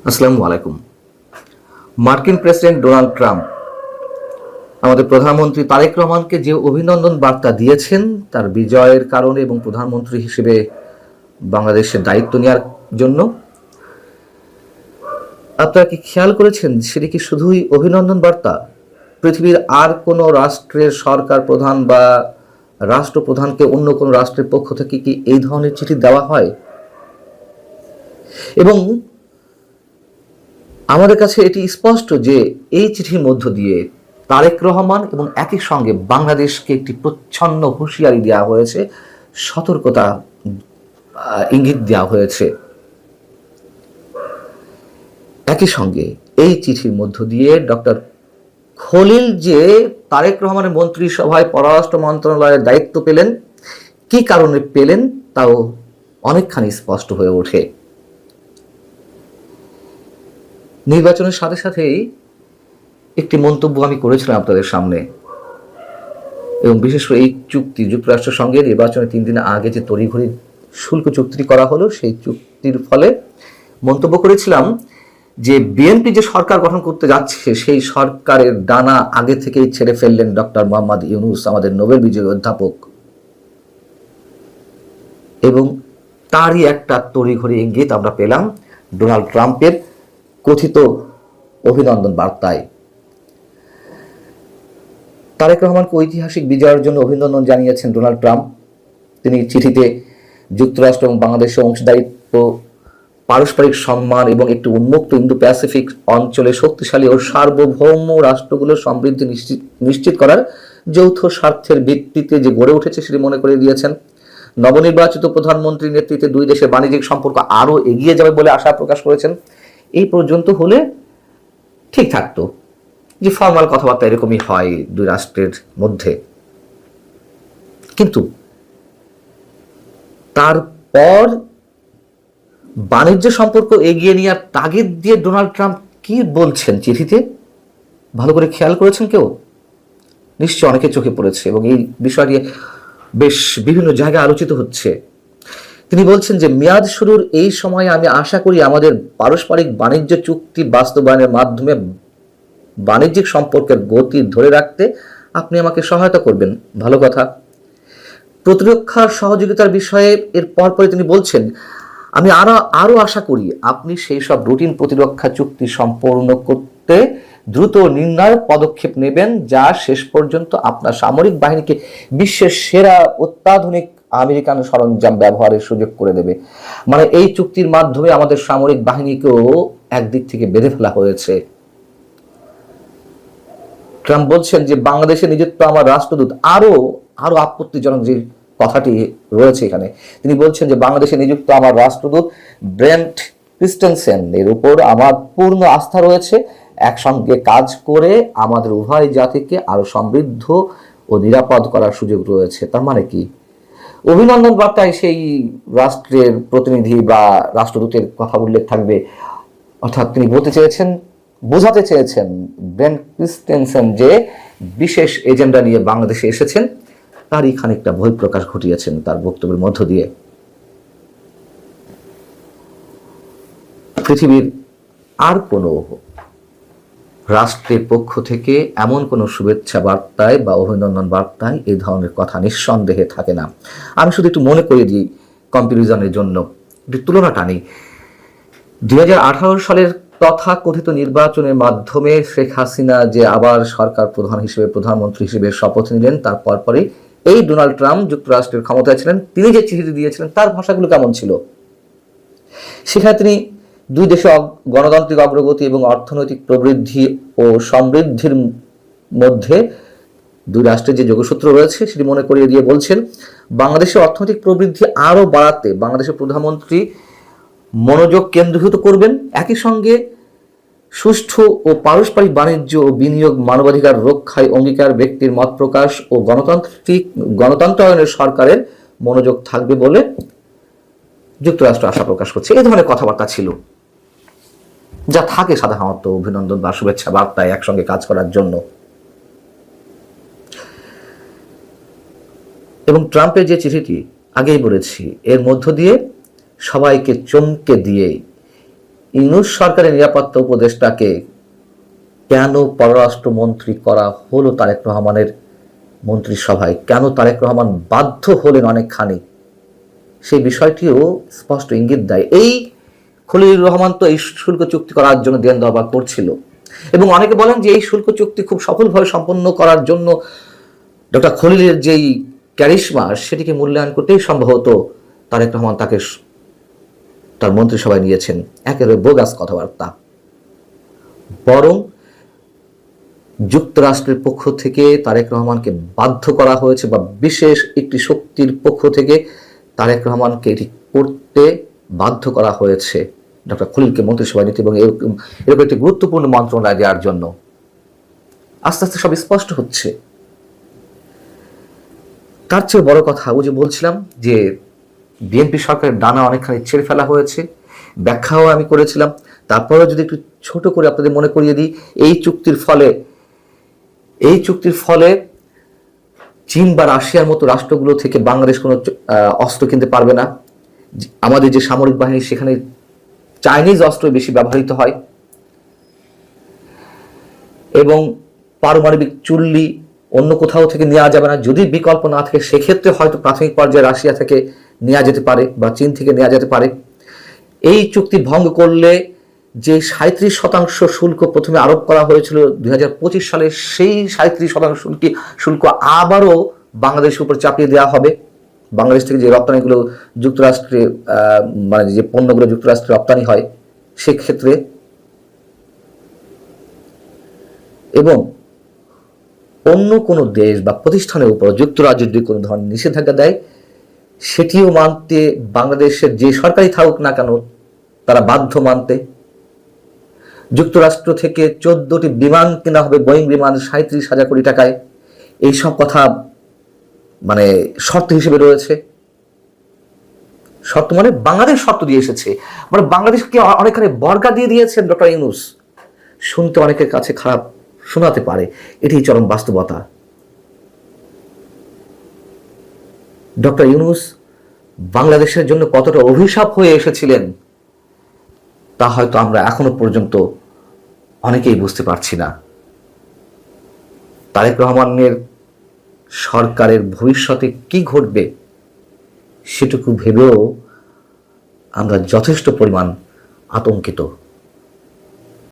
আসসালামু আলাইকুম। মার্কিন প্রেসিডেন্ট ডোনাল্ড ট্রাম্প আমাদের প্রধানমন্ত্রী তারেক রহমানকে যে অভিনন্দন বার্তা দিয়েছেন তার বিজয়ের কারণে এবং প্রধানমন্ত্রী হিসেবে বাংলাদেশের দায়িত্ব নেওয়ার জন্য, আপনারা কি খেয়াল করেছেন সেটি কি শুধুই অভিনন্দন বার্তা? পৃথিবীর আর কোনো রাষ্ট্রের সরকার প্রধান বা রাষ্ট্রপ্রধানকে অন্য কোনো রাষ্ট্রের পক্ষ থেকে কি এই ধরনের চিঠি দেওয়া হয়? এবং আমাদের কাছে এটি স্পষ্ট যে এই চিঠির মধ্য দিয়ে তারেক রহমান এবং একই সঙ্গে বাংলাদেশকে একটি প্রচ্ছন্ন হুঁশিয়ারি দেওয়া হয়েছে, সতর্কতা ইঙ্গিত দেওয়া হয়েছে। একই সঙ্গে এই চিঠির মধ্য দিয়ে ডক্টর খলিল যে তারেক রহমানের মন্ত্রিসভায় পররাষ্ট্র মন্ত্রণালয়ের দায়িত্ব পেলেন, কি কারণে পেলেন তাও অনেকখানি স্পষ্ট হয়ে ওঠে। নির্বাচনের সাথে সাথেই একটি মন্তব্য আমি করেছিলাম আপনাদের সামনে, এবং বিশেষ করে এই চুক্তি যুক্তরাষ্ট্রের সঙ্গে নির্বাচনের 3 দিন আগে যে তড়িঘড়ি শুল্ক চুক্তি করা হলো, সেই চুক্তির ফলে মন্তব্য করেছিলাম যে বিএনপি যে সরকার গঠন করতে যাচ্ছে সেই সরকারের ডানা আগে থেকেই ছেড়ে ফেললেন ডক্টর মোহাম্মদ ইউনূস, আমাদের নোবেল বিজয়ী অধ্যাপক, এবং তারই একটা তড়িঘড়ি ইঙ্গিত আমরা পেলাম ডোনাল্ড ট্রাম্পের কথিত অভিনন্দন বার্তায়। তারেক রহমানকে ঐতিহাসিক বিজয়ের জন্য অভিনন্দন জানিয়েছেন ডোনাল্ড ট্রাম্প। তিনি চিঠিতে যুক্তরাষ্ট্র এবং বাংলাদেশের অংশীদারিত্ব, পারস্পরিক সম্মান এবং একটি উন্মুক্ত ইন্দো প্যাসিফিক অঞ্চলে শক্তিশালী ও সার্বভৌম রাষ্ট্রগুলোর সমৃদ্ধি নিশ্চিত করার যৌথ স্বার্থের ভিত্তিতে যে গড়ে উঠেছে সেটি মনে করে দিয়েছেন। নবনির্বাচিত প্রধানমন্ত্রীর নেতৃত্বে দুই দেশের বাণিজ্যিক সম্পর্ক আরও এগিয়ে যাবে বলে আশা প্রকাশ করেছেন। এই পর্যন্ত হলে ঠিক থাকতো, যে ফর্মাল কথাবার্তা এরকমই হয় দুই রাষ্ট্রের মধ্যে, কিন্তু তারপর বাণিজ্য সম্পর্ক এগিয়ে নেওয়ার তাগিদ দিয়ে ডোনাল্ড ট্রাম্প কি বলছেন চিঠিতে, ভালো করে খেয়াল করেছেন কেউ? নিশ্চয় অনেকে চোখে পড়েছে এবং এই বিষয়টি বেশ বিভিন্ন জায়গায় আলোচিত হচ্ছে। তিনি বলছেন যে মেয়াদ শুরুর এই সময়ে আমি আশা করি আমাদের পারস্পরিক বাণিজ্য চুক্তি বাস্তবায়নের মাধ্যমে বাণিজ্যিক সম্পর্কের গতি ধরে রাখতে আপনি আমাকে সহায়তা করবেন। ভালো কথা। প্রতিরক্ষার সহযোগিতার বিষয়ে এর পরপরই তিনি বলছেন, আমি আরো আশা করি আপনি সেই সব রুটিন প্রতিরক্ষা চুক্তি সম্পূর্ণ করতে দ্রুত নির্ণায়ক পদক্ষেপ নেবেন যা শেষ পর্যন্ত আপনার সামরিক বাহিনীকে বিশ্বের সেরা অত্যাধুনিক আমেরিকান সরঞ্জাম ব্যবহারের সুযোগ করে দেবে। মানে এই চুক্তির মাধ্যমে আমাদের সামরিক বাহিনীকেও একদিক থেকে বেঁধে ফেলা হয়েছে। ট্রাম্প বলছেন যে বাংলাদেশে নিযুক্ত আমার রাষ্ট্রদূত, আরো আপত্তিজনক যে কথাটি রয়েছে এখানে, তিনি বলছেন যে বাংলাদেশে নিযুক্ত আমার রাষ্ট্রদূত ব্রেন্ট ক্রিস্টেনসেন এর উপর আমার পূর্ণ আস্থা রয়েছে। একসঙ্গে কাজ করে আমাদের উভয় জাতিকে আরো সমৃদ্ধ ও নিরাপদ করার সুযোগ রয়েছে। তার মানে কি? অভিনন্দন বার্তায় সেই রাষ্ট্রের প্রতিনিধি বা রাষ্ট্রদূতের কথা উল্লেখ থাকবে, অর্থাৎ তিনি বোঝাতে চেয়েছেন ব্রেন্ট ক্রিস্টেনসেন যে বিশেষ এজেন্ডা নিয়ে বাংলাদেশে এসেছেন, তারই খানিকটা বহিঃপ্রকাশ ঘটিয়েছেন তার বক্তব্যের মধ্য দিয়ে। পৃথিবীর আর কোনো রাষ্ট্রের পক্ষ থেকে এমন কোনো শুভেচ্ছা বার্তায় বা অভিনন্দন বার্তায় এই ধরনের কথা নিঃসন্দেহে থাকে না। আমি শুধু একটু মনে করিয়ে দিই কম্পারিজনের জন্য, একটু তুলনা টানি। 2018 সালের তথাকথিত নির্বাচনের মাধ্যমে শেখ হাসিনা যে আবার সরকার প্রধান হিসেবে, প্রধানমন্ত্রী হিসেবে শপথ নিলেন, তার পরপরই এই ডোনাল্ড ট্রাম্প যুক্তরাষ্ট্রের ক্ষমতায় ছিলেন। তিনি যে চিঠি দিয়েছিলেন তার ভাষাগুলো কেমন ছিল? সেখানে তিনি দুই দেশে গণতান্ত্রিক অগ্রগতি এবং অর্থনৈতিক প্রবৃদ্ধি ও সমৃদ্ধির মধ্যে দুই রাষ্ট্রের যে যোগসূত্র রয়েছে সেটি মনে করিয়ে দিয়ে বলছেন, বাংলাদেশের অর্থনৈতিক প্রবৃদ্ধি আরো বাড়াতে বাংলাদেশের প্রধানমন্ত্রী মনোযোগ কেন্দ্রীভূত করবেন। একই সঙ্গে সুষ্ঠু ও পারস্পরিক বাণিজ্য ও বিনিয়োগ, মানবাধিকার রক্ষায় অঙ্গীকার, ব্যক্তির মত প্রকাশ ও গণতন্ত্রায়নের সরকারের মনোযোগ থাকবে বলে যুক্তরাষ্ট্র আশা প্রকাশ করছে। এই ধরনের কথাবার্তা ছিল, যা থাকে সাধারণত অভিনন্দন বা শুভেচ্ছা বার্তায় একসঙ্গে কাজ করার জন্য। এবং ট্রাম্পের যে চিঠিটি আগেই বলেছি, এর মধ্য দিয়ে সবাইকে চমকে দিয়ে ইউনূস সরকারের নিরাপত্তা উপদেষ্টাকে কেন পররাষ্ট্রমন্ত্রী করা হলো তারেক রহমানের মন্ত্রিসভায়, কেন তারেক রহমান বাধ্য হলেন অনেকখানি, সেই বিষয়টিও স্পষ্ট ইঙ্গিত দেয়। এই খলিলুর রহমান তো এই শুল্ক চুক্তি করার জন্য দেন দরবার করছিল, এবং অনেকে বলেন যে এই শুল্ক চুক্তি খুব সফলভাবে সম্পন্ন করার জন্য ডক্টর খলিলের যেই ক্যারিশমা সেটিকে মূল্যায়ন করতেই সম্ভবত তারেক রহমান তাকে তার মন্ত্রিসভায় নিয়েছেন। একেবারে বোগাস কথাবার্তা। বরং যুক্তরাষ্ট্রের পক্ষ থেকে তারেক রহমানকে বাধ্য করা হয়েছে, বা বিশেষ একটি শক্তির পক্ষ থেকে তারেক রহমানকে এটি করতে বাধ্য করা হয়েছে ডক্টর খলিলকে মন্ত্রিসভায় নিতে, এবং এরকম একটি গুরুত্বপূর্ণ মন্ত্রণালয় দেওয়ার জন্য। আস্তে আস্তে সব স্পষ্ট হচ্ছে। তার চেয়ে বড় কথা, ও যে বলছিলাম যে বিএনপি সরকারের ডানা অনেকখানি ছেড়ে ফেলা হয়েছে, ব্যাখ্যাও আমি করেছিলাম। তারপরেও যদি একটু ছোট করে আপনাদের মনে করিয়ে দিই, এই চুক্তির ফলে চীন বা রাশিয়ার মতো রাষ্ট্রগুলো থেকে বাংলাদেশ কোনো অস্ত্র কিনতে পারবে না। আমাদের যে সামরিক বাহিনী, সেখানে চাইনিজ অস্ত্র বেশি ব্যবহৃত হয়, এবং পারমাণবিক চুল্লি অন্য কোথাও থেকে নেওয়া যাবে না। যদি বিকল্প না থাকে, সেক্ষেত্রে হয়তো প্রাথমিক পর্যায়ে রাশিয়া থেকে নেওয়া যেতে পারে বা চীন থেকে নেওয়া যেতে পারে। এই চুক্তি ভঙ্গ করলে যে 37% শুল্ক প্রথমে আরোপ করা হয়েছিল 2025 সালে, সেই 37% শুল্ক আবারও বাংলাদেশের উপর চাপিয়ে দেওয়া হবে। বাংলাদেশ থেকে যে রপ্তানিগুলো যুক্তরাষ্ট্রে, মানে যে পণ্যগুলো যুক্তরাষ্ট্রে রপ্তানি হয় সেক্ষেত্রে, এবং অন্য কোনো দেশ বা প্রতিষ্ঠানের উপর যুক্তরাজ্য যদি কোনো ধরনের নিষেধাজ্ঞা দেয়, সেটিও মানতে বাংলাদেশের যে সরকারই থাকুক না কেন তারা বাধ্য মানতে। যুক্তরাষ্ট্র থেকে 14টি বিমান কেনা হবে, বোয়িং বিমান, 37,000 কোটি টাকায়। এইসব কথা মানে শর্ত হিসেবে রয়েছে। শর্ত মানে বাংলাদেশ শর্ত দিয়ে এসেছে, মানে বাংলাদেশকে অনেকখানি বর্গা দিয়ে দিয়েছেন ডক্টর ইউনূস। শুনতে অনেকের কাছে খারাপ শোনাতে পারে, এটি চরম বাস্তবতা। ডক্টর ইউনূস বাংলাদেশের জন্য কতটা অভিশাপ হয়ে এসেছিলেন তা হয়তো আমরা এখনো পর্যন্ত অনেকেই বুঝতে পারছি না। তারেক রহমানের সরকারের ভবিষ্যতে কি ঘটবে সেটুকু ভেবেও আমরা যথেষ্ট পরিমাণ আতঙ্কিত।